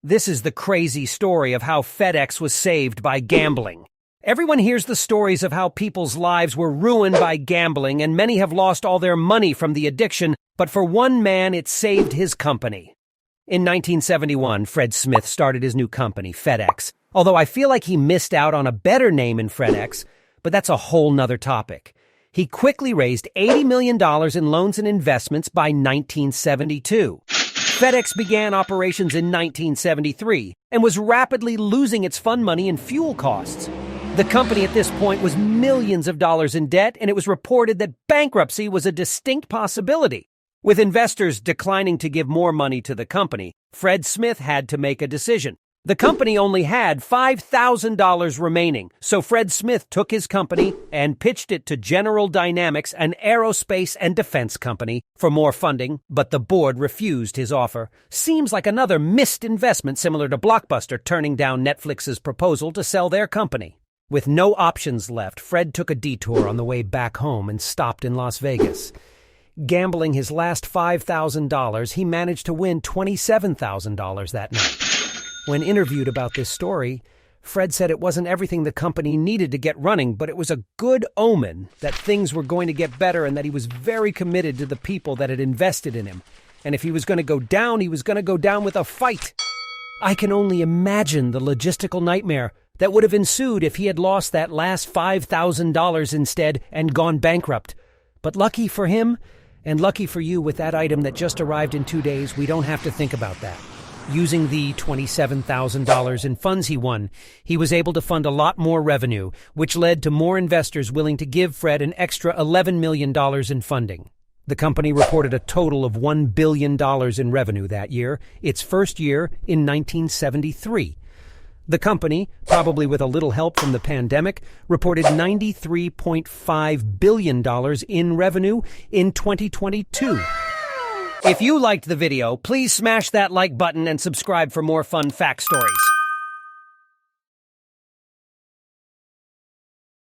This is the crazy story of how FedEx was saved by gambling. Everyone hears the stories of how people's lives were ruined by gambling, and many have lost all their money from the addiction, but for one man, it saved his company. In 1971, Fred Smith started his new company, FedEx, although I feel like he missed out on a better name in FedEx, but that's a whole nother topic. He quickly raised $80 million in loans and investments by 1972. FedEx began operations in 1973 and was rapidly losing its fund money and fuel costs. The company at this point was millions of dollars in debt, and it was reported that bankruptcy was a distinct possibility. With investors declining to give more money to the company, Fred Smith had to make a decision. The company only had $5,000 remaining, so Fred Smith took his company and pitched it to General Dynamics, an aerospace and defense company, for more funding, but the board refused his offer. Seems like another missed investment similar to Blockbuster turning down Netflix's proposal to sell their company. With no options left, Fred took a detour on the way back home and stopped in Las Vegas. Gambling his last $5,000, he managed to win $27,000 that night. When interviewed about this story, Fred said it wasn't everything the company needed to get running, but it was a good omen that things were going to get better and that he was very committed to the people that had invested in him. And if he was going to go down, he was going to go down with a fight. I can only imagine the logistical nightmare that would have ensued if he had lost that last $5,000 instead and gone bankrupt. But lucky for him, and lucky for you with that item that just arrived in 2 days, we don't have to think about that. Using the $27,000 in funds he won, he was able to fund a lot more revenue, which led to more investors willing to give Fred an extra $11 million in funding. The company reported a total of $1 billion in revenue that year, its first year in 1973. The company, probably with a little help from the pandemic, reported $93.5 billion in revenue in 2022. If you liked the video, please smash that like button and subscribe for more fun fact stories.